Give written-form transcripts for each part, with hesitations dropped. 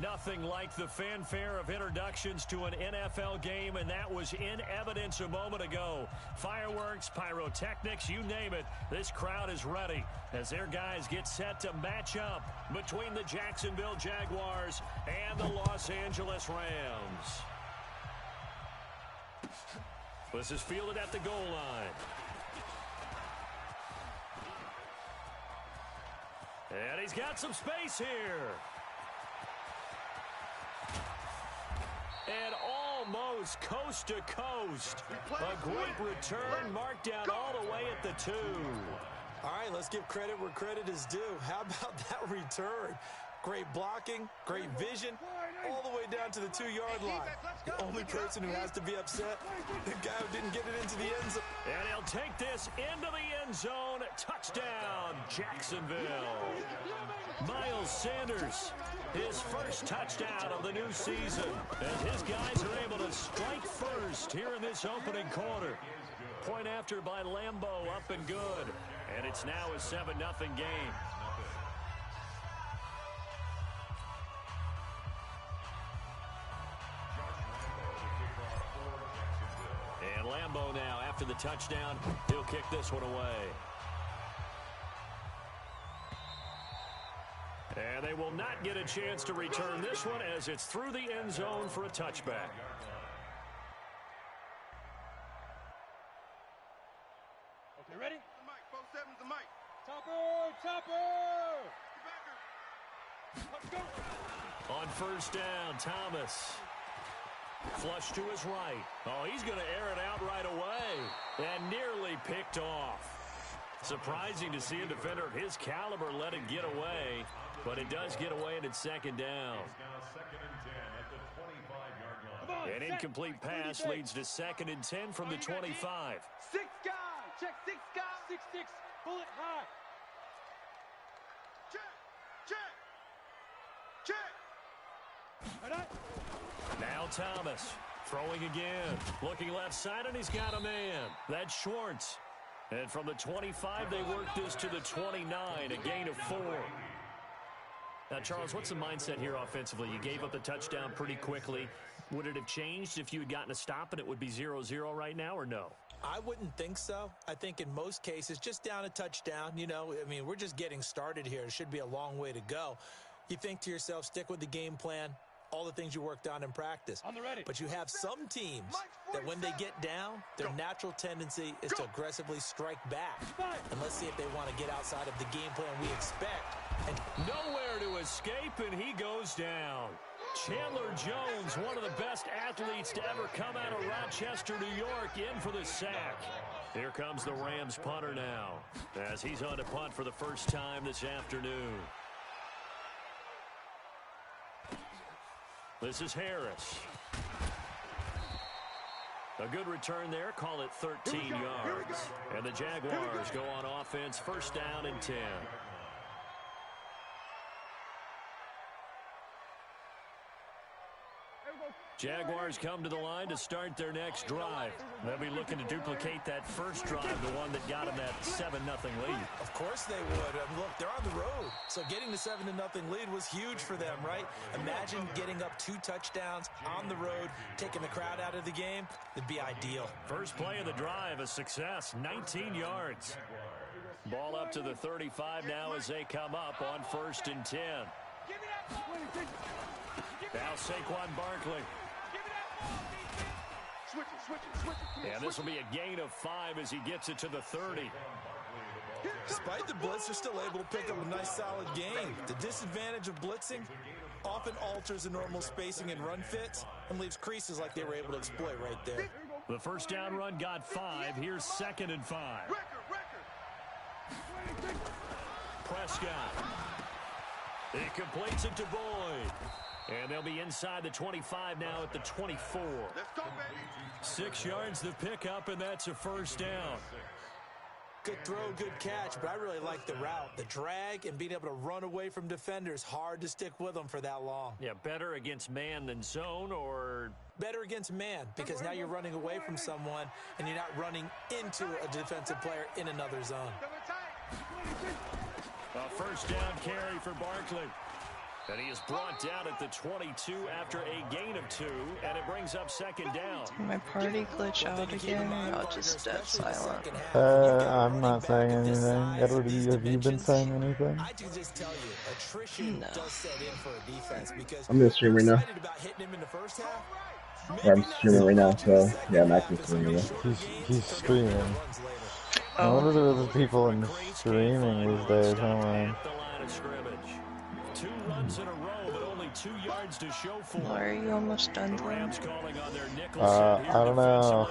Nothing like the fanfare of introductions to an NFL game, and that was in evidence a moment ago. Fireworks, pyrotechnics, you name it. This crowd is ready as their guys get set to match up between the Jacksonville Jaguars and the Los Angeles Rams. This is fielded at the goal line. And he's got some space here. And almost coast to coast. A great return marked down all the way at the 2. All right, let's give credit where credit is due. How about that return? Great blocking, great vision, all the way down to the 2-yard line. The only person who has to be upset, the guy who didn't get it into the end zone. And he'll take this into the end zone. Touchdown, Jacksonville. Miles Sanders, his first touchdown of the new season. And his guys are able to strike first here in this opening quarter. Point after by Lambeau, up and good. And it's now a 7-0 game. And Lambeau now, after the touchdown, he'll kick this one away. And they will not get a chance to return this one as it's through the end zone for a touchback. Okay, ready? The mic, 4-7's the mic. Chopper! Let's go! On first down, Thomas. Flush to his right. Oh, he's going to air it out right away. And nearly picked off. Surprising to see a defender of his caliber let it get away. But it does get away and it's second down. An incomplete pass leads to 2nd and 10 from the 25. 6 guys! Check 6 guys! 6-6. Bullet high. Check! Now Thomas throwing again. Looking left side, and he's got a man. That's Schwartz. And from the 25, they work this to the 29, a gain of 4. Now, Charles, what's the mindset here offensively? You gave up the touchdown pretty quickly. Would it have changed if you had gotten a stop and it would be 0-0 right now, or no? I wouldn't think so. I think in most cases, just down a touchdown, you know, I mean, we're just getting started here. It should be a long way to go. You think to yourself, stick with the game plan, all the things you worked on in practice. On the ready. But you have some teams that when they get down, their natural tendency is to aggressively strike back. And let's see if they want to get outside of the game plan we expect. And nowhere to escape, and he goes down. Chandler Jones, one of the best athletes to ever come out of Rochester, New York, in for the sack. Here comes the Rams punter now, as he's on to punt for the first time this afternoon. This is Harris. A good return there. Call it 13 yards. And the Jaguars go on offense, first down and 10. Jaguars come to the line to start their next drive. They'll be looking to duplicate that first drive, the one that got them that 7-0 lead. Of course they would. Look, they're on the road. So getting the 7-0 lead was huge for them, right? Imagine getting up 2 touchdowns on the road, taking the crowd out of the game. It'd be ideal. First play of the drive, a success, 19 yards. Ball up to the 35 now as they come up on first and 10. Now Saquon Barkley. And this will be a gain of 5 as he gets it to the 30. Despite the blitz, they're still able to pick up a nice solid gain. The disadvantage of blitzing often alters the normal spacing and run fits and leaves creases like they were able to exploit right there. The first down run got 5. Here's 2nd and 5. Prescott. He completes it to Boyd. And they'll be inside the 25 now at the 24. Let's go, baby. 6 yards the pickup, and that's a first down. Good throw, good catch, but I really like the route. The drag and being able to run away from defenders, hard to stick with them for that long. Yeah, better against man than zone, or? Better against man, because now you're running away from someone and you're not running into a defensive player in another zone. A first down carry for Barkley. And he is brought down at the 22 after a gain of 2, and it brings up second down. Did my party glitch out again? Y'all just dead silent. I'm not saying anything. Edward, have you been saying anything? I can just tell you, attrition does set in for a defense because I'm gonna stream right now. excited about hitting him in the first half. Yeah, I'm streaming right now, so yeah, I'm actually streaming right now. He's streaming. I wonder if there's people in streaming these days, huh, man? 2 runs in a row, but only 2 yards to show for. Why are you almost done then? I don't know.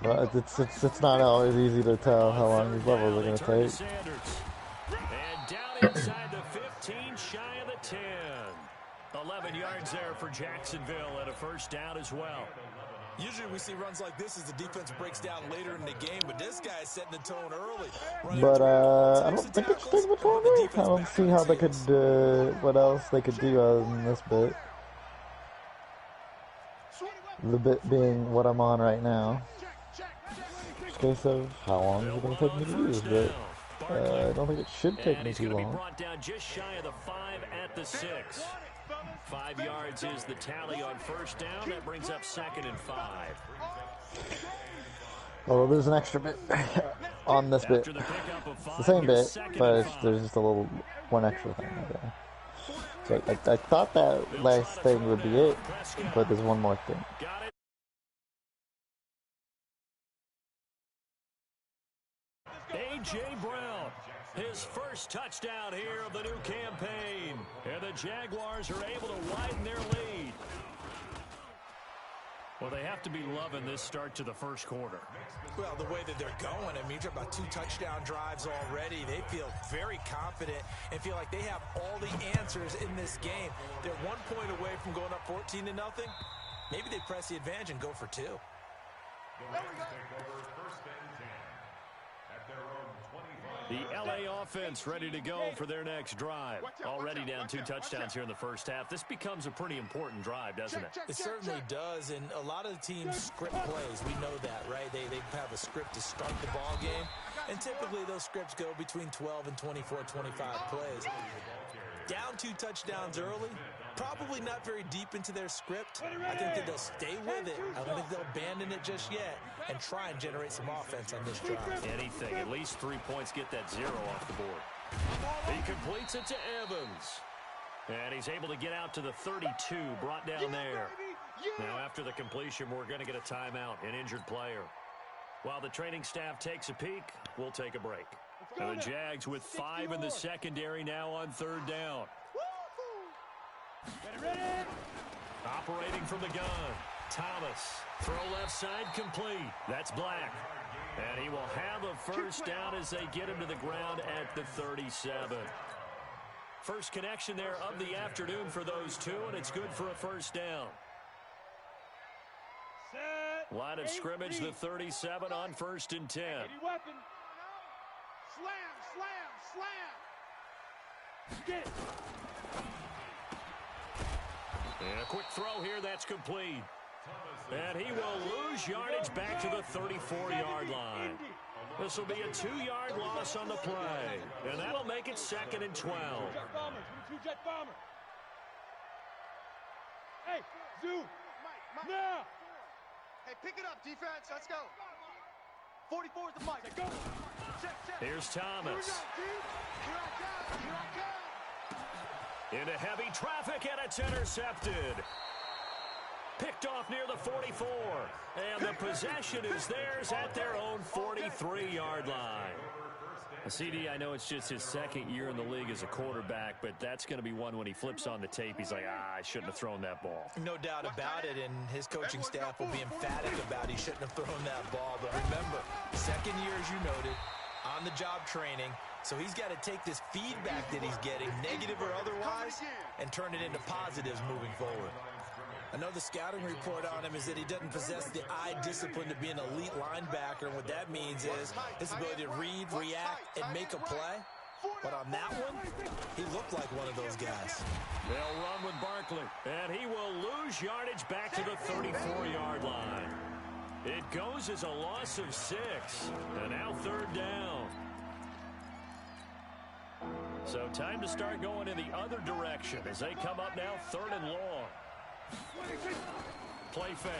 But it's not always easy to tell how long these levels are going to take. And down inside the 15, shy of the 10. 11 yards there for Jacksonville and a first down as well. Usually we see runs like this as the defense breaks down later in the game, but this guy is setting the tone early. But I don't think it should take much longer. I don't see how they could, what else they could do other than this bit. The bit being what I'm on right now. Just case of how long is it going to take me to do this bit. I don't think it should take me too long. Brought down just shy of the 5 at the 6. 5 yards is the tally on first down. That brings up 2nd and 5. Although there's an extra bit on this bit. It's the same bit, but there's just a little one extra thing. Okay. So I thought that last thing would be it, but there's one more thing. A.J. Brown, his first touchdown here of the new campaign. And the Jaguars are able to widen their lead. Well, they have to be loving this start to the first quarter. Well, the way that they're going, I mean, you're about 2 touchdown drives already. They feel very confident and feel like they have all the answers in this game. They're 1 point away from going up 14-0. Maybe they press the advantage and go for 2. The L.A. offense ready to go for their next drive. Already down 2 touchdowns here in the first half. This becomes a pretty important drive, doesn't it? It certainly does, and a lot of the teams script plays. We know that, right? They have a script to start the ball game, and typically those scripts go between 12 and 24, 25 plays. Down 2 touchdowns early, probably not very deep into their script. I think that they'll stay with it. I don't think they'll abandon it just yet and try and generate some offense on this drive. Anything, at least 3 points, get that 0 off the board. He completes it to Evans. And he's able to get out to the 32, brought down there. Now after the completion, we're going to get a timeout, an injured player. While the training staff takes a peek, we'll take a break. And the Jags with 5 in the secondary now on 3rd down. Operating from the gun. Thomas. Throw left side complete. That's Black. And he will have a first down as they get him to the ground at the 37. First connection there of the afternoon for those 2, and it's good for a first down. Line of scrimmage, the 37 on 1st and 10. And a quick throw here, that's complete. And he will lose yardage back to the 34-yard line. This will be a 2-yard loss on the play. And that'll make it 2nd and 12. Hey, Zoo. Now. Hey, pick it up, defense. Let's go. 44 is the mic. Go. Here's Thomas. Into heavy traffic, and it's intercepted. Picked off near the 44. And the possession is theirs at their own 43-yard line. CD, I know it's just his 2nd year in the league as a quarterback, but that's going to be one when he flips on the tape. He's like, I shouldn't have thrown that ball. No doubt about it, and his coaching staff will be emphatic about he shouldn't have thrown that ball. But remember, 2nd year, as you noted, on-the-job training. So he's got to take this feedback that he's getting, negative or otherwise, and turn it into positives moving forward. I know the scouting report on him is that he doesn't possess the eye discipline to be an elite linebacker, and what that means is his ability to read, react, and make a play. But on that one, he looked like one of those guys. They'll run with Barkley, and he will lose yardage back to the 34-yard line. It goes as a loss of 6, and now 3rd down. So time to start going in the other direction as they come up now 3rd and long. Play fake.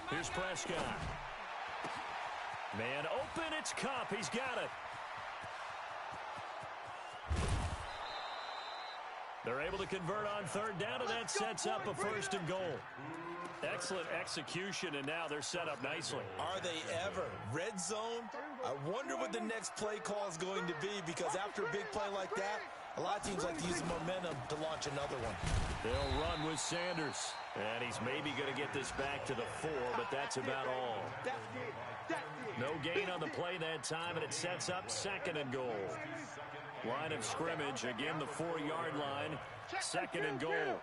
Here's Prescott. Man open, it's Cup. He's got it. They're able to convert on 3rd down, and that sets up a 1st and goal. Excellent execution, and now they're set up nicely. Are they ever? Red zone? I wonder what the next play call is going to be, because after a big play like that, a lot of teams like to use the momentum to launch another one. They'll run with Sanders. And he's maybe going to get this back to the 4, but that's about all. No gain on the play that time, and it sets up 2nd and goal. Line of scrimmage, again the 4-yard line, 2nd and goal.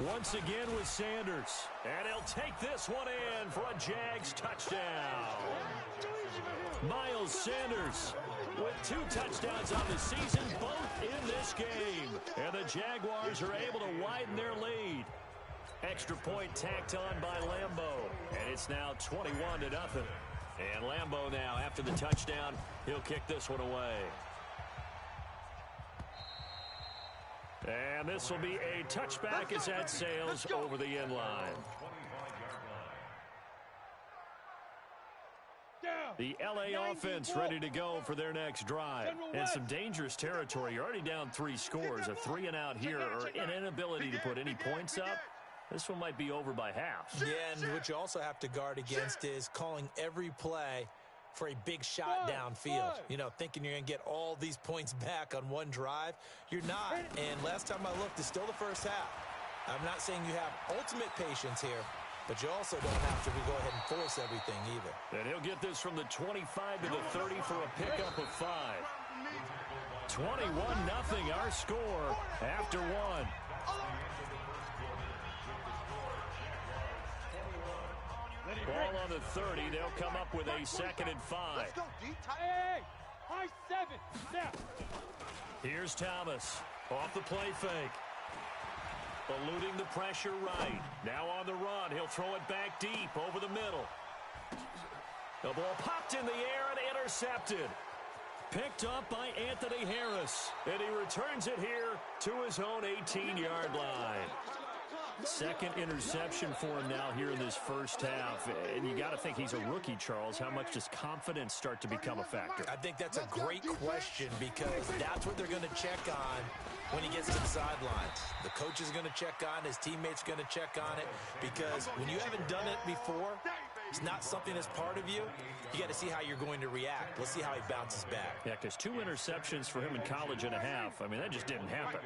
Once again with Sanders. And he'll take this one in for a Jags touchdown. Miles Sanders with 2 touchdowns on the season, both in this game. And the Jaguars are able to widen their lead. Extra point tacked on by Lambeau. And it's now 21-0. And Lambeau now, after the touchdown, he'll kick this one away. And this will be a touchback as that sails over the end line. The LA offense ready to go for their next drive. And some dangerous territory. You're already down 3 scores. A 3-and-out here or an inability to put any points up. This one might be over by half. Yeah, and what you also have to guard against is calling every play for a big shot downfield. You know, thinking you're going to get all these points back on one drive. You're not. And last time I looked, it's still the first half. I'm not saying you have ultimate patience here, but you also don't have to go ahead and force everything either. And he'll get this from the 25 to the 30 for a pickup of 5. 21-0 our score after 1. Ball on the 30. They'll come up with a 2nd and 5. Hey, high 7. Now. Here's Thomas off the play fake. Eluding the pressure right. Now on the run. He'll throw it back deep over the middle. The ball popped in the air and intercepted. Picked up by Anthony Harris. And he returns it here to his own 18-yard line. 2nd interception for him now here in this first half. And you got to think he's a rookie, Charles. How much does confidence start to become a factor? I think that's a great question, because that's what they're going to check on when he gets to the sidelines. The coach is going to check on, his teammates are going to check on it, because when you haven't done it before, it's not something that's part of you. You got to see how you're going to react. Let's see how he bounces back. Yeah, because 2 interceptions for him in college and a half. I mean, that just didn't happen.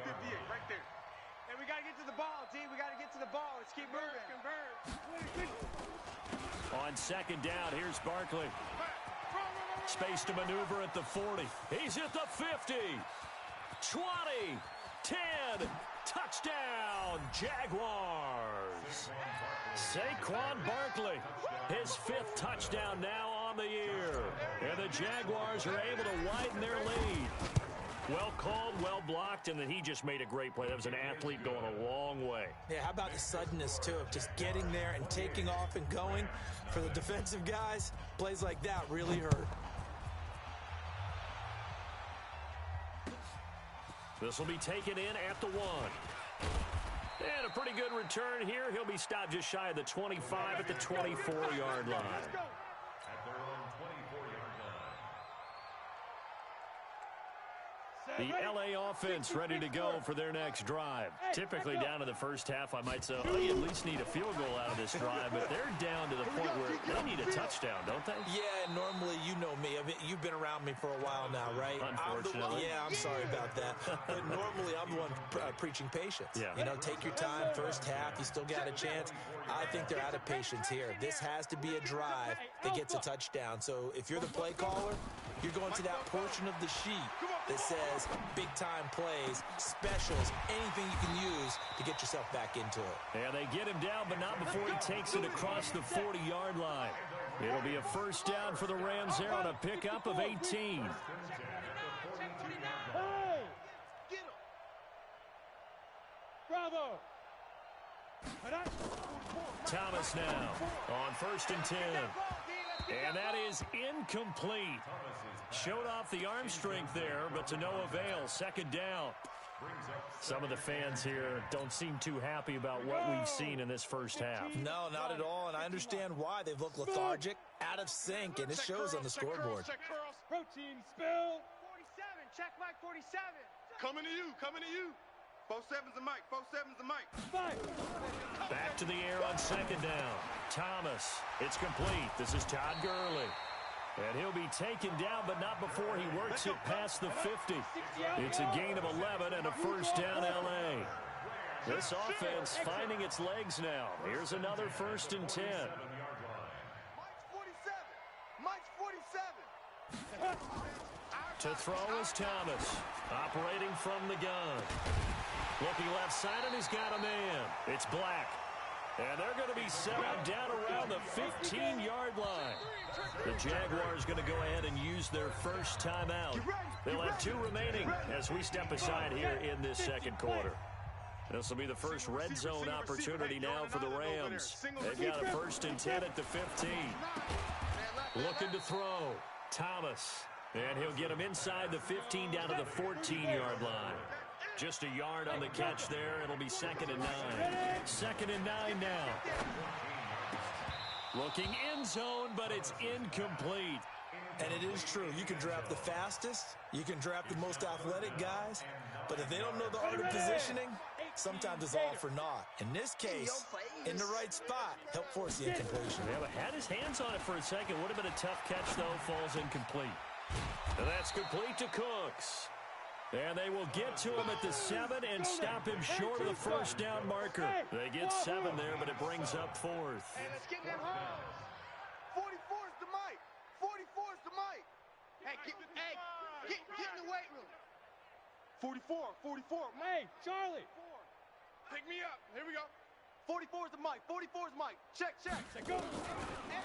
We got to get to the ball, team. We got to get to the ball. Let's keep moving. On 2nd down, here's Barkley. Space to maneuver at the 40. He's at the 50. 20. 10. Touchdown, Jaguars. Saquon Barkley, his 5th touchdown now on the year. And the Jaguars are able to widen their lead. Well called, well blocked, and then he just made a great play. That was an athlete going a long way. Yeah, how about the suddenness, too, of just getting there and taking off and going? For the defensive guys, plays like that really hurt. This will be taken in at the 1. And a pretty good return here. He'll be stopped just shy of the 25 at the 24-yard line. The LA offense ready to go for their next drive. Typically down to the first half, I might say, oh, you at least need a field goal out of this drive, but they're down to the point where they need a touchdown, don't they? Yeah, normally, you know me. I mean, you've been around me for a while now, right? Unfortunately. I'm sorry about that. But normally, I'm the one preaching patience. Yeah. You know, take your time, first half, you still got a chance. I think they're out of patience here. This has to be a drive that gets a touchdown. So if you're the play caller, you're going to that portion of the sheet that says big-time plays, specials, anything you can use to get yourself back into it. And they get him down, but not before he takes it across the 40-yard line. It'll be a first down for the Rams there on a pickup of 18. Hey! Bravo! Thomas now on 1st and 10. And that is incomplete. Showed off the arm strength there, but to no avail. Second down. Some of the fans here don't seem too happy about what we've seen in this first half. No, not at all, and I understand why. They've looked lethargic, out of sync, and it shows on the scoreboard. Protein spill. 47, check Mike 47. Coming to you, coming to you. 4-7's the mic, 4-7's the mic. Back to the air on second down. Thomas, it's complete. This is Todd Gurley. And he'll be taken down, but not before he works it past the 50. It's a gain of 11 and a first down L.A. This offense finding its legs now. Here's another 1st and 10. Mike's 47. To throw is Thomas, operating from the gun. Looking left side, and he's got a man. It's Black. And they're going to be set up down around the 15-yard line. The Jaguars going to go ahead and use their first timeout. They'll have 2 remaining as we step aside here in this second quarter. This will be the first red zone opportunity now for the Rams. They've got a 1st and 10 at the 15. Looking to throw. Thomas. And he'll get him inside the 15 down to the 14-yard line. Just a yard on the catch there. It'll be 2nd and 9. 2nd and 9 now. Looking end zone, but it's incomplete. And it is true. You can draft the fastest. You can draft the most athletic guys. But if they don't know the art of positioning, sometimes it's all for naught. In this case, in the right spot, help force the incompletion. Yeah, but had his hands on it for a second. Would have been a tough catch, though. Falls incomplete. And that's complete to Cooks. And they will get to him at the 7 and stop him short of the first down marker. They get 7 there, but it brings up 4th. Hey, let's get that home. 44's the mic. 44's the mic. Hey, get in the weight room. 44. Hey, Charlie. Pick me up. Here we go. 44's the mic. 44's the mic. Check. Go.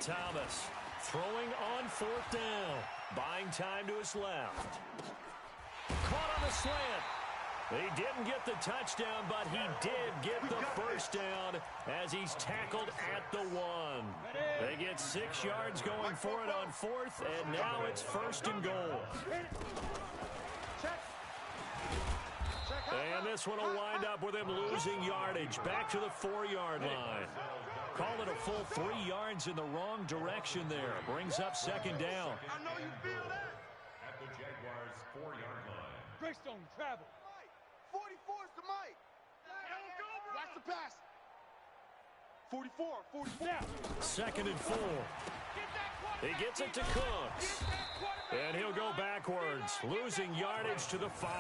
Thomas throwing on 4th down. Buying time to his left. Caught on the slant. He didn't get the touchdown, but he did get the first down as he's tackled at the 1. They get 6 yards going for it on 4th, and now it's 1st and goal. And this one will wind up with him losing yardage. Back to the 4-yard line. Call it a full 3 yards in the wrong direction there. Brings up 2nd down. I know you feel that. At the Jaguars' 4-yard line. Greystone travel. 44's the mic. Watch the pass. 44. Now. 2nd and 4. He gets it to Cooks. And he'll go backwards, losing yardage to the 5.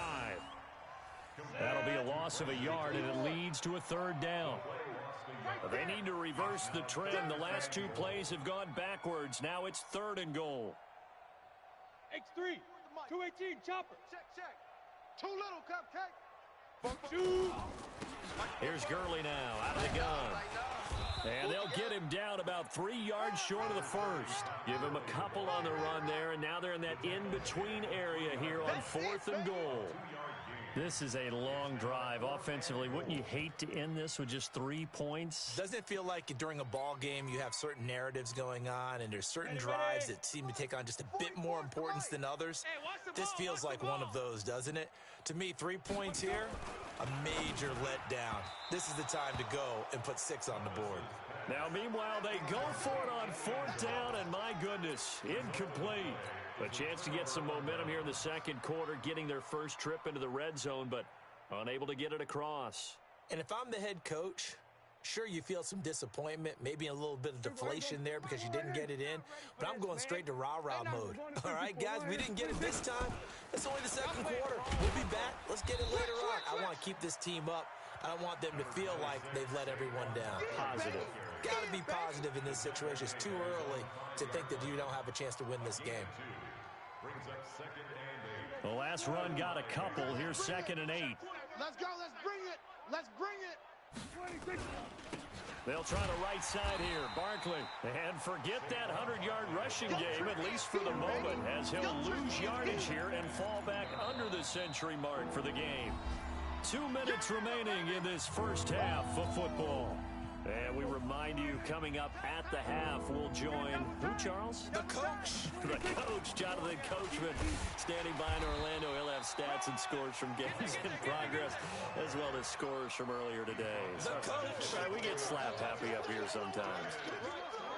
That'll be a loss of a yard, and it leads to a 3rd down. They need to reverse the trend. The last 2 plays have gone backwards. Now it's 3rd and goal. X3, 218, chopper. Check. Too little, cupcake. Here's Gurley now, out of the gun. And they'll get him down about 3 yards short of the first. Give him a couple on the run there, and now they're in that in-between area here on 4th and goal. This is a long drive offensively. Wouldn't you hate to end this with just 3 points? Doesn't it feel like during a ball game you have certain narratives going on and there's certain drives that seem to take on just a bit more importance than others? This feels like one of those, doesn't it? To me, 3 points here, a major letdown. This is the time to go and put 6 on the board. Now, meanwhile, they go for it on 4th down, and my goodness, incomplete. A chance to get some momentum here in the second quarter, getting their first trip into the red zone, but unable to get it across. And if I'm the head coach, sure, you feel some disappointment, maybe a little bit of deflation there because you didn't get it in, but I'm going straight to rah-rah mode. All right, guys, we didn't get it this time. It's only the second quarter. We'll be back. Let's get it later on. I want to keep this team up. I don't want them to feel like they've let everyone down. Positive. Got to be positive in this situation. It's too early to think that you don't have a chance to win this game. The last run got a couple. Here's 2nd and 8. Let's go. Let's bring it. They'll try the right side here. Barkley. And forget that 100-yard rushing game, at least for the moment, as he'll lose yardage here and fall back under the century mark for the game. 2 minutes remaining in this first half of football. And we remind you, coming up at the half, we'll join who, Charles? The coach. The coach, Jonathan Coachman, standing by in Orlando. He'll have stats and scores from games in progress, as well as scores from earlier today. The coach. We get slap happy up here sometimes.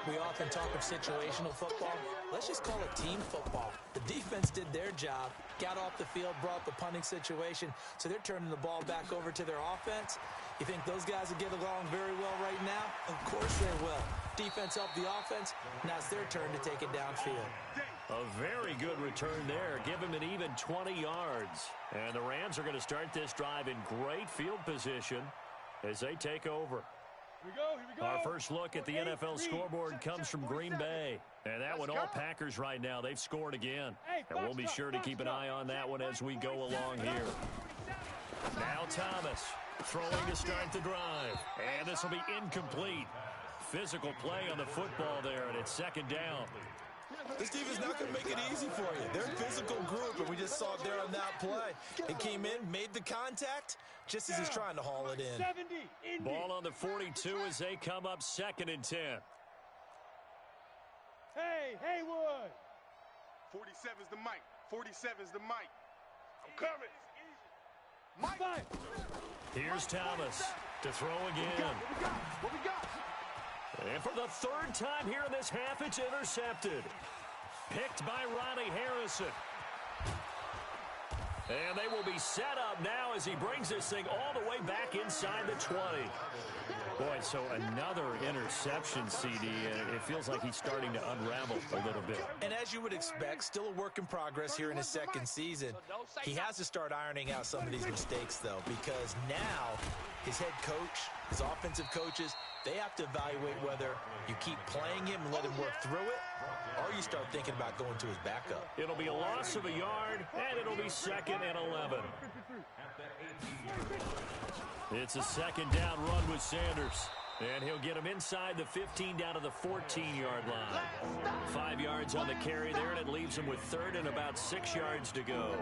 We often talk of situational football. Let's just call it team football. The defense did their job, got off the field, brought the punting situation, so they're turning the ball back over to their offense. You think those guys will get along very well right now? Of course they will. Defense helped the offense. Now it's their turn to take it downfield. A very good return there. Give him an even 20 yards. And the Rams are going to start this drive in great field position as they take over. Here we go. Our first look at the NFL scoreboard comes from Green Bay. And that one all Packers right now. They've scored again. And we'll be sure to keep an eye on that one as we go along here. Now Thomas throwing to start the drive. And this will be incomplete. Physical play on the football there, and it's second down. This team is not going to make it easy for you. They're a physical group, and we just saw it there on that play. It came in, made the contact, just as he's trying to haul it in. Ball on the 42 as they come up 2nd and 10. Hey, Haywood. 47's the mic. 47's the mic. I'm coming. Mike. Here's Thomas to throw again. What we got? And for the 3rd time here in this half, it's intercepted. Picked by Ronnie Harrison. And they will be set up now as he brings this thing all the way back inside the 20. Boy, so another interception, CD, and it feels like he's starting to unravel a little bit. And as you would expect, still a work in progress here in his 2nd season. He has to start ironing out some of these mistakes, though, because now his head coach, his offensive coaches, they have to evaluate whether you keep playing him and let him work through it, or you start thinking about going to his backup. It'll be a loss of a yard, and it'll be 2nd and 11. It's a 2nd down run with Sanders. And he'll get him inside the 15 down to the 14-yard line. 5 yards on the carry there, and it leaves him with 3rd and about 6 yards to go.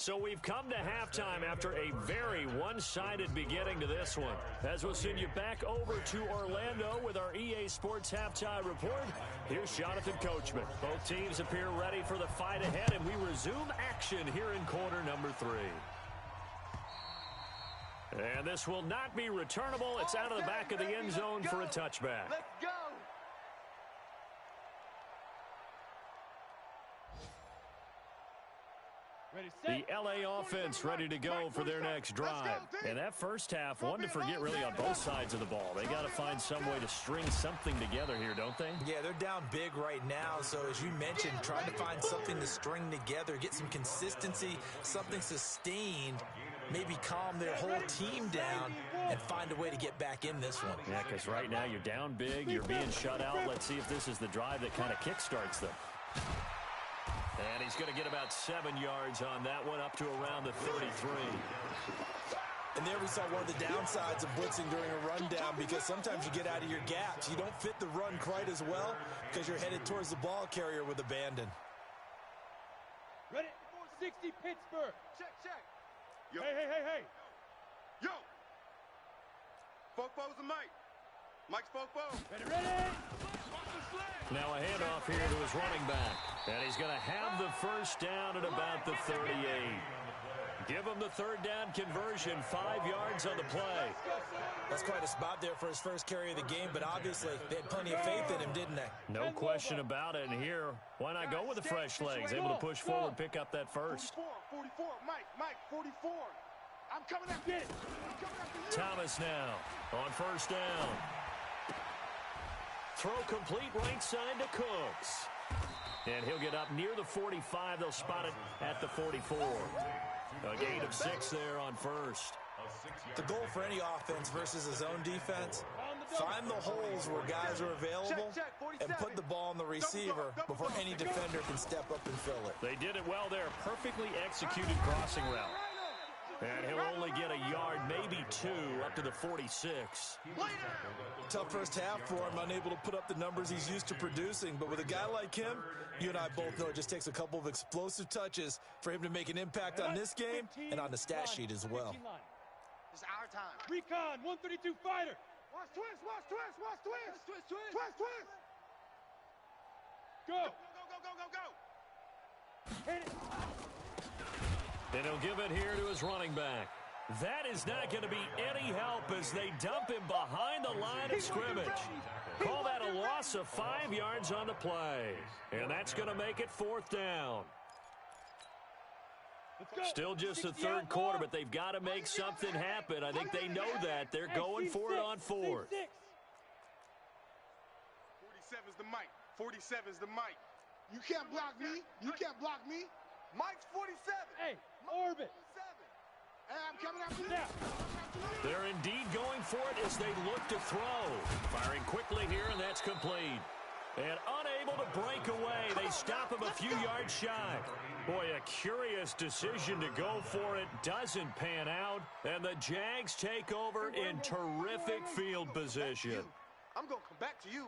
So we've come to halftime after a very one-sided beginning to this one. As we'll send you back over to Orlando with our EA Sports Halftime Report, here's Jonathan Coachman. Both teams appear ready for the fight ahead, and we resume action here in quarter number 3. And this will not be returnable. It's out of the back of the end zone for a touchback. Let's go. The LA offense ready to go for their next drive. And that first half, one to forget really on both sides of the ball. They got to find some way to string something together here, don't they? Yeah, they're down big right now. So as you mentioned, trying to find something to string together, get some consistency, something sustained, maybe calm their whole team down and find a way to get back in this one. Yeah, because right now you're down big, you're being shut out. Let's see if this is the drive that kind of kickstarts them. And he's going to get about 7 yards on that one, up to around the 33. And there we saw one of the downsides of blitzing during a rundown, because sometimes you get out of your gaps. You don't fit the run quite as well because you're headed towards the ball carrier with abandon. Ready? 60 Pittsburgh. Check. Yo. Hey. Yo. Fofo's the mic. Mike's Fofo. Ready. Now a handoff here to his running back. And he's going to have the first down at about the 38. Give him the 3rd down conversion, 5 yards on the play. That's quite a spot there for his first carry of the game, but obviously they had plenty of faith in him, didn't they? No question about it. And here, why not go with the fresh legs? Able to push forward, pick up that first. 44, Mike, 44. I'm coming after it. Thomas now on first down. Throw complete right side to Cooks. And he'll get up near the 45. They'll spot it at the 44. A gain of 6 there on first. The goal for any offense versus a zone defense, find the holes where guys are available and put the ball on the receiver before any defender can step up and fill it. They did it well there. Perfectly executed crossing route. And he'll only get a yard, maybe 2, up to the 46. Tough first half for him, unable to put up the numbers he's used to producing. But with a guy like him, you and I both know it just takes a couple of explosive touches for him to make an impact on this game and on the stat sheet as well. It's our time. Recon, 132 fighter. Watch twist, watch twist, watch twist. Twist, twist, twist. Twist, twist. Go. Go, go, go, go, go, go. Hit it. And he'll give it here to his running back. That is not going to be any help as they dump him behind the line of scrimmage. Call that a loss of 5 yards on the play. And that's going to make it 4th down. Still just the 3rd quarter, but they've got to make something happen. I think they know that. They're going for it on 4th. 47's the mic. 47's the mic. You can't block me. You can't block me. Mike's 47. Hey, orbit. Hey, I'm coming after you. They're indeed going for it as they look to throw. Firing quickly here, and that's complete. And unable to break away, they stop him a few yards shy. Boy, a curious decision to go for it doesn't pan out, and the Jags take over in terrific field position. I'm going to come back to you.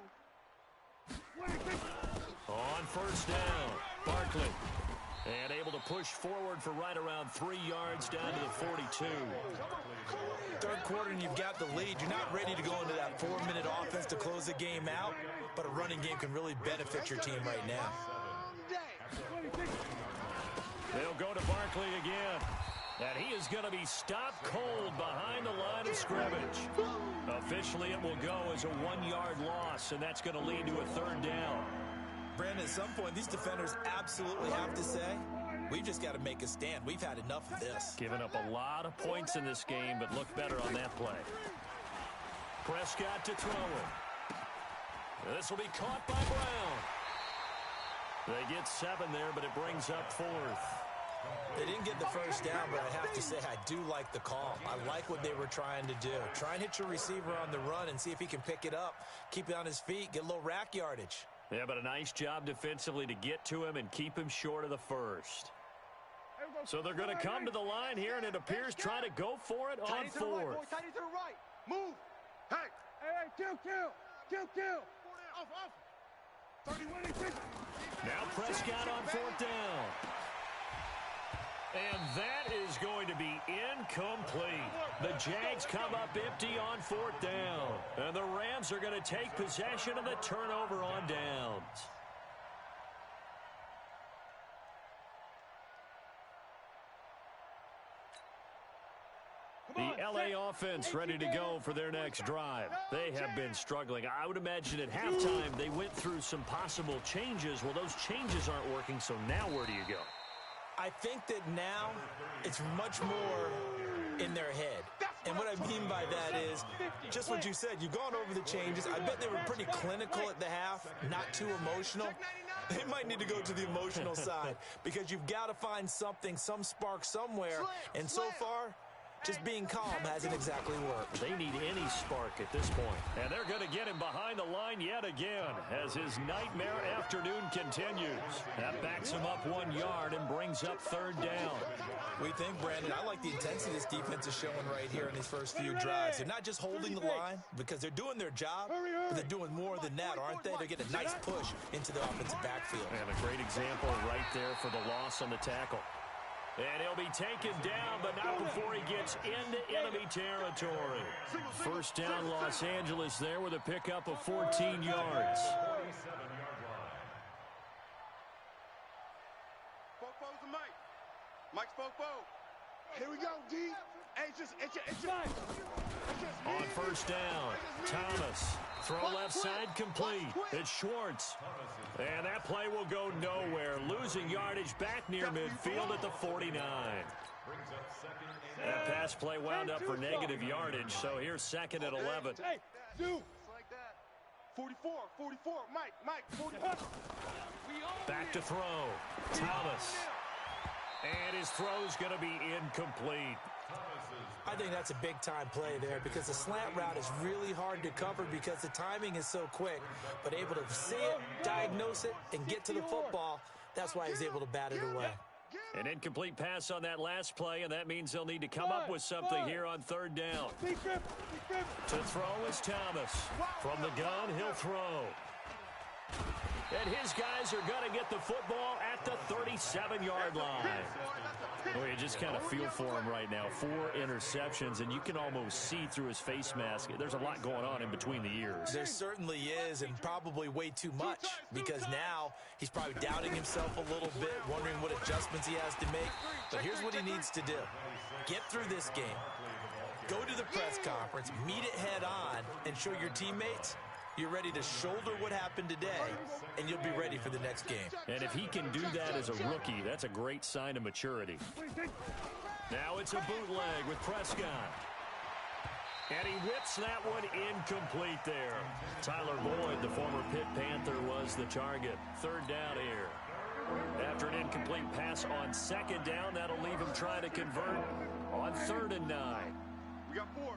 On 1st down, Barkley. And able to push forward for right around 3 yards down to the 42. 3rd quarter and you've got the lead. You're not ready to go into that 4-minute offense to close the game out, but a running game can really benefit your team right now. They'll go to Barkley again. And he is going to be stopped cold behind the line of scrimmage. Officially, it will go as a 1-yard loss, and that's going to lead to a 3rd down. Brandon, at some point, these defenders absolutely have to say, we've just got to make a stand. We've had enough of this. Giving up a lot of points in this game, but look better on that play. Prescott to throw it. This will be caught by Brown. They get 7 there, but it brings up 4th. They didn't get the 1st down, but I have to say I do like the call. I like what they were trying to do. Try and hit your receiver on the run and see if he can pick it up, keep it on his feet, get a little rack yardage. Yeah, but a nice job defensively to get to him and keep him short of the 1st. So they're going to come to the line here, and it appears trying to go for it on 4th. Tight to the right. Move. Hey. Hey, kill. Off. 31. Now Prescott on 4th down. And that is going to be incomplete. The Jags come up empty on 4th down. And the Rams are going to take possession of the turnover on downs. The LA offense ready to go for their next drive. They have been struggling. I would imagine at halftime they went through some possible changes. Well, those changes aren't working, so now where do you go? I think that now it's much more in their head. And what I mean by that is just what you said. You've gone over the changes. I bet they were pretty clinical at the half, not too emotional. They might need to go to the emotional side because you've got to find something, some spark somewhere. And so far, just being calm hasn't exactly worked. They need any spark at this point. And they're going to get him behind the line yet again as his nightmare afternoon continues. That backs him up 1 yard and brings up 3rd down. We think, Brandon, I like the intensity this defense is showing right here in these first few drives. They're not just holding the line because they're doing their job, but they're doing more than that, aren't they? They're getting a nice push into the offensive backfield. And a great example right there for the loss on the tackle. And he'll be taken down, but not before he gets into enemy territory. 1st down, Los Angeles there with a pickup of 14 yards. Fofo's the mic. Mike's Fofo. Here we go, D. Hey, it's just On 1st down, Thomas. Throw left side complete. It's Schwartz. And that play will go nowhere. Losing yardage back near midfield at the 49. That pass play wound up for negative yardage, so here's 2nd and 11. Hey, dude. like that. 44, Mike, 44. Back to throw. Thomas. And his throw's going to be incomplete. I think that's a big-time play there because the slant route is really hard to cover because the timing is so quick. But able to see it, diagnose it, and get to the football, that's why he's able to bat it away. An incomplete pass on that last play, and that means they'll need to come up with something here on third down. To throw is Thomas. From the gun, he'll throw. And his guys are going to get the football at the 37-yard line. Well, you just kind of feel for him right now. 4 interceptions, and you can almost see through his face mask. There's a lot going on in between the ears. There certainly is, and probably way too much, because now he's probably doubting himself a little bit, wondering what adjustments he has to make. But here's what he needs to do. Get through this game. Go to the press conference, meet it head on, and show your teammates you're ready to shoulder what happened today, and you'll be ready for the next game. And if he can do that as a rookie, that's a great sign of maturity. Now it's a bootleg with Prescott. And he whips that one incomplete there. Tyler Boyd, the former Pitt Panther, was the target. Third down here. After an incomplete pass on second down, that'll leave him trying to convert on 3rd and 9. We got 4.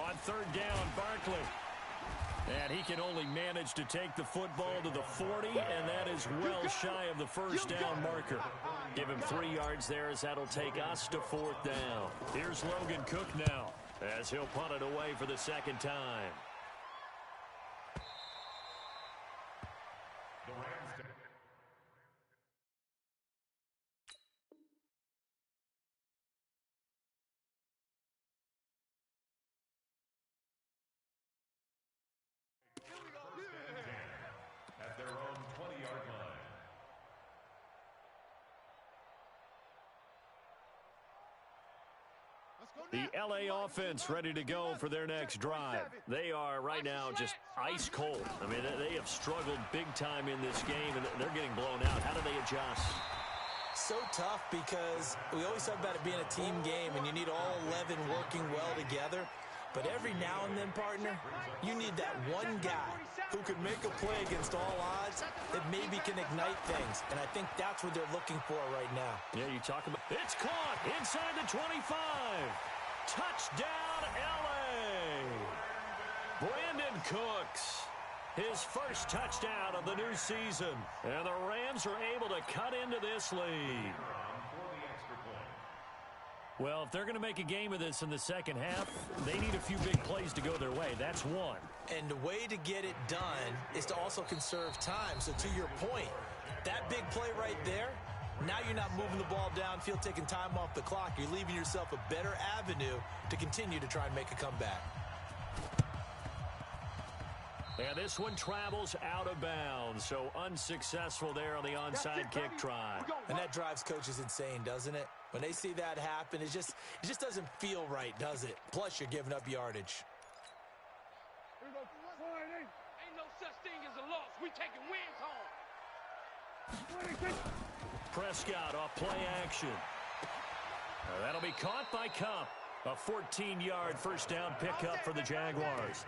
On third down, Barkley. And he can only manage to take the football to the 40, and that is well shy of the first down marker. Give him 3 yards there as that'll take us to 4th down. Here's Logan Cook now as he'll punt it away for the second time. At their own 20-yard line. The LA offense ready to go for their next drive. They are right now just ice cold. I mean, they have struggled big time in this game, and they're getting blown out. How do they adjust? So tough because we always talk about it being a team game, and you need all 11 working well together. But every now and then, partner, you need that one guy who can make a play against all odds that maybe can ignite things. And I think that's what they're looking for right now. Yeah, you talk about... It's caught inside the 25. Touchdown, L.A. Brandon Cooks. His first touchdown of the new season. And the Rams are able to cut into this lead. Well, if they're going to make a game of this in the second half, they need a few big plays to go their way. That's one. And the way to get it done is to also conserve time. So to your point, that big play right there, now you're not moving the ball downfield, taking time off the clock. You're leaving yourself a better avenue to continue to try and make a comeback. And this one travels out of bounds, so unsuccessful there on the onside kick try. And that drives coaches insane, doesn't it? When they see that happen, it just doesn't feel right, does it? Plus, you're giving up yardage. Ain't no such thing as a loss. We taking wins home. Prescott off play action. That'll be caught by Cup. A 14-yard first down pickup for the Jaguars.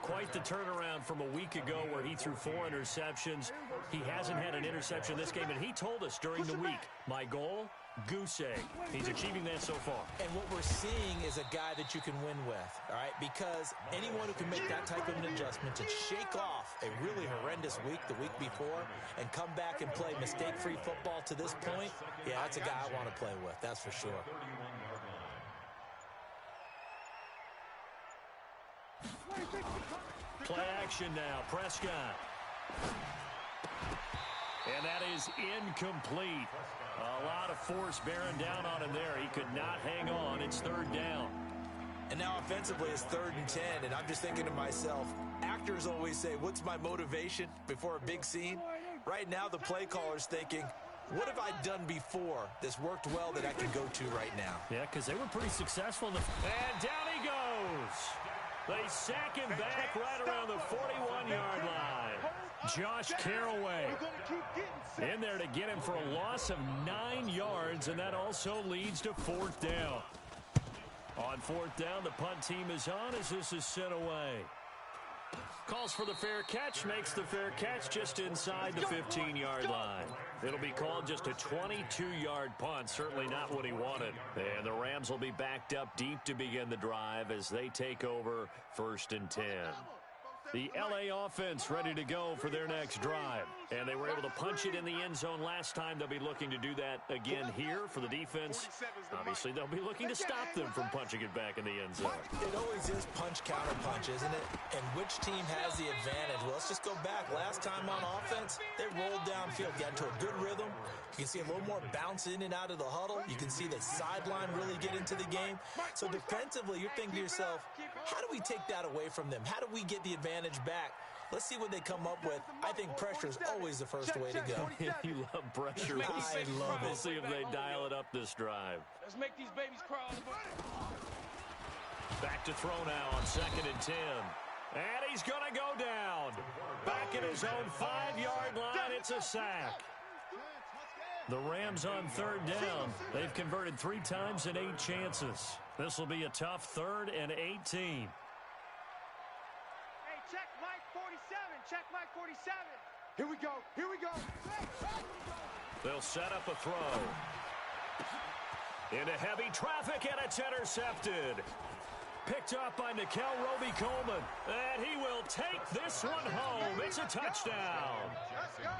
Quite the turnaround from a week ago where he threw 4 interceptions. He hasn't had an interception this game, and he told us during the week, my goal, goose egg. He's achieving that so far. And what we're seeing is a guy that you can win with, all right? Because anyone who can make that type of an adjustment to shake off a really horrendous week the week before and come back and play mistake-free football to this point, yeah, that's a guy I want to play with, that's for sure. Play action now, Prescott. And that is incomplete. A lot of force bearing down on him there. He could not hang on. It's 3rd down. And now offensively it's 3rd and 10, and I'm just thinking to myself, actors always say, what's my motivation before a big scene? Right now the play caller's thinking, what have I done before that's worked well that I can go to right now? Yeah, because they were pretty successful. And down he goes. They sack him back right around the 41-yard line. Josh Carraway in there to get him for a loss of 9 yards, and that also leads to 4th down. On 4th down, the punt team is on as this is sent away. Calls for the fair catch, makes the fair catch just inside the 15-yard line. It'll be called just a 22-yard punt, certainly not what he wanted. And the Rams will be backed up deep to begin the drive as they take over 1st and 10. The LA offense ready to go for their next drive. And they were able to punch it in the end zone last time. They'll be looking to do that again here for the defense. Obviously, they'll be looking to stop them from punching it back in the end zone. It always is punch, counter punch, isn't it? And which team has the advantage? Well, let's just go back. Last time on offense, they rolled downfield, got into a good rhythm. You can see a little more bounce in and out of the huddle. You can see the sideline really get into the game. So defensively, you're thinking to yourself, how do we take that away from them? How do we get the advantage back? Let's see what they come up with. I think pressure is always the first way to go. You love pressure. I love it. We'll see if they dial it up this drive. Let's make these babies crawl. Back to throw now on 2nd and 10. And he's going to go down. Back at his own 5-yard line. It's a sack. The Rams on 3rd down. They've converted 3 times in 8 chances. This will be a tough 3rd and 18. Hey, check Mike 47. Check Mike 47. Here we go. Here we go. They'll set up a throw. Into heavy traffic, and it's intercepted. Picked up by Nikel Roby-Coleman. And he will take this one home. It's a touchdown. Let's go.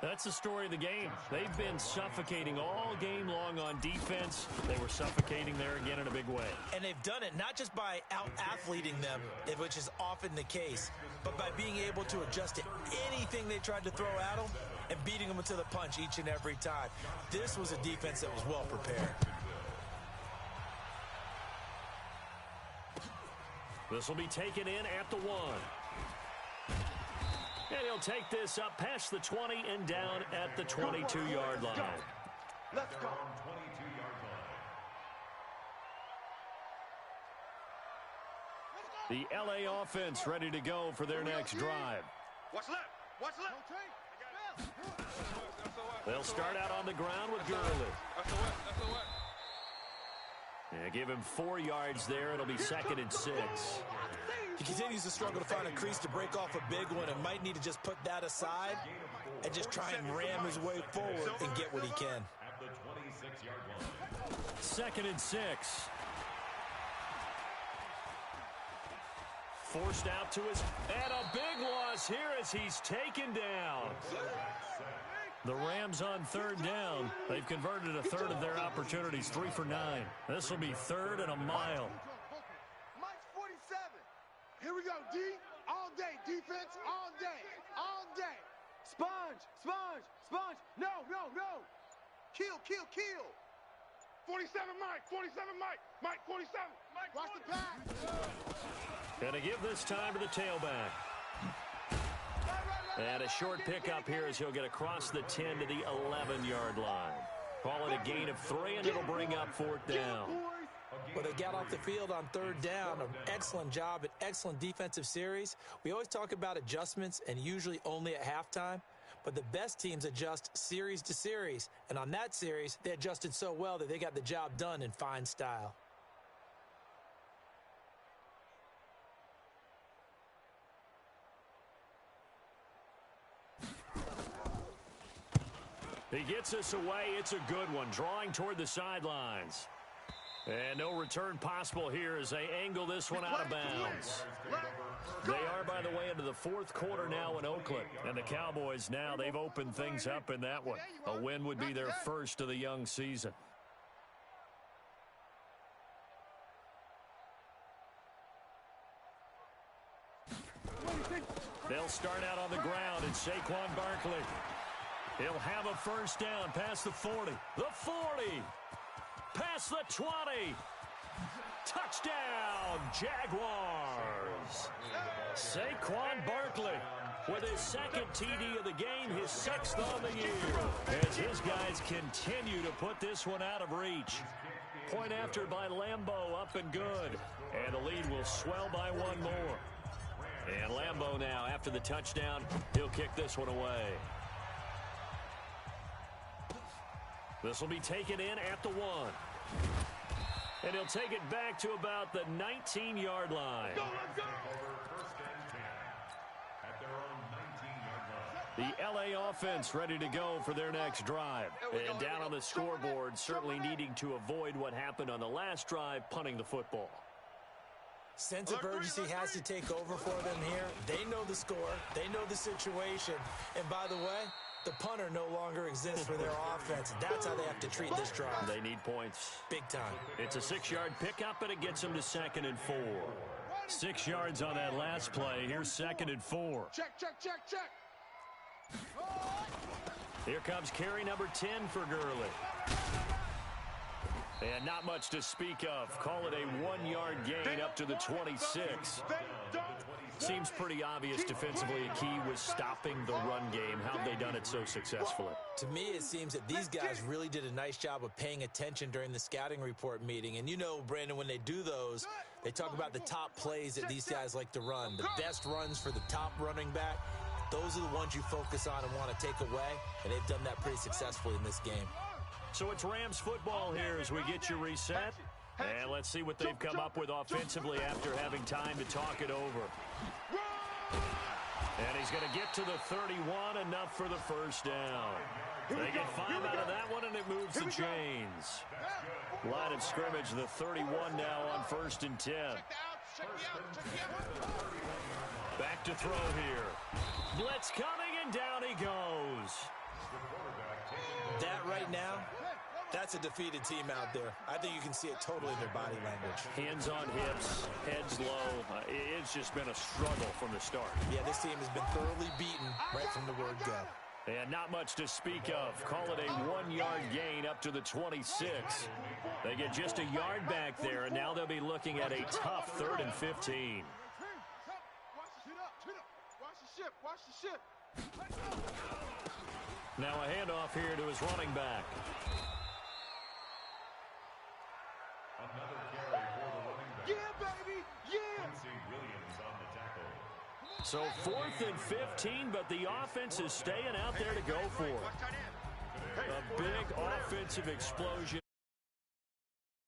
That's the story of the game. They've been suffocating all game long on defense. They were suffocating there again in a big way. And they've done it not just by out-athleting them, which is often the case, but by being able to adjust to anything they tried to throw at them and beating them to the punch each and every time. This was a defense that was well prepared. This will be taken in at the 1. And he'll take this up past the 20 and down at the 22-yard line. Let's go. The LA offense ready to go for their next drive. Watch left. Watch left. They'll start out on the ground with Gurley. Yeah, give him 4 yards there. It'll be 2nd and 6. He continues to struggle to find a crease to break off a big one and might need to just put that aside and just try and ram his way forward and get what he can. At the 26-yard line. 2nd and 6. Forced out to his, and a big loss here as he's taken down. The Rams on 3rd down. They've converted a 1/3 of their opportunities, 3 for 9. This will be 3rd and a mile. Mike's 47. Here we go, D. All day. Defense all day. All day. Sponge. Sponge. Sponge. No, no, no. Kill, kill, kill. 47 Mike. 47 Mike. Mike 47. Mike. Watch the pass. Gonna give this time to the tailback. And a short pickup here as he'll get across the 10 to the 11-yard line. Call it a gain of 3, and it'll bring up 4th down. Well, they got off the field on 3rd down. An excellent job, an excellent defensive series. We always talk about adjustments, and usually only at halftime. But the best teams adjust series to series. And on that series, they adjusted so well that they got the job done in fine style. He gets us away. It's a good one, drawing toward the sidelines. And no return possible here as they angle this one out of bounds. They are, by the way, into the 4th quarter now in Oakland. And the Cowboys now, they've opened things up in that one. A win would be their first of the young season. They'll start out on the ground, and Saquon Barkley. He'll have a 1st down past the 40. The 40. Past the 20. Touchdown, Jaguars. Saquon Barkley with his 2nd TD of the game, his 6th on the year. As his guys continue to put this one out of reach. Point after by Lambeau, up and good. And the lead will swell by 1 more. And Lambeau now, after the touchdown, he'll kick this one away. This will be taken in at the 1. And he'll take it back to about the 19-yard line. The LA offense ready to go for their next drive. And down on the scoreboard, certainly needing to avoid what happened on the last drive, punting the football. Sense of urgency has to take over for them here. They know the score. They know the situation. And by the way, the punter no longer exists for their offense. That's how they have to treat this drive. They need points. Big time. It's a 6-yard pickup, and it gets them to 2nd and 4. 6 yards on that last play. Here's 2nd and 4. Check, check, check, check. Here comes carry number 10 for Gurley. And not much to speak of. Call it a 1-yard gain up to the 26. Seems pretty obvious defensively. A key was stopping the run game. How have they done it so successfully? To me, it seems that these guys really did a nice job of paying attention during the scouting report meeting. And you know, Brandon, when they do those, they talk about the top plays that these guys like to run. The best runs for the top running back. Those are the ones you focus on and want to take away. And they've done that pretty successfully in this game. So it's Rams football here as we get you reset. And let's see what they've come up with offensively after having time to talk it over. And he's going to get to the 31, enough for the first down. They get 5 out of that one, and it moves the chains. Line of scrimmage, the 31 now on 1st and 10. Back to throw here. Blitz coming, and down he goes. That right now, that's a defeated team out there. I think you can see it totally in their body language. Hands on hips, heads low. It's just been a struggle from the start. Yeah, this team has been thoroughly beaten right from the word go. And not much to speak of. Call it a 1-yard gain up to the 26. They get just a yard back there, and now they'll be looking at a tough 3rd and 15. Watch the ship. Now a handoff here to his running back. Another carry for the running back. Yeah, baby. Yeah. Quincy Williams on the tackle. So 4th and 15, but the offense is staying out there to go for it. A big offensive explosion.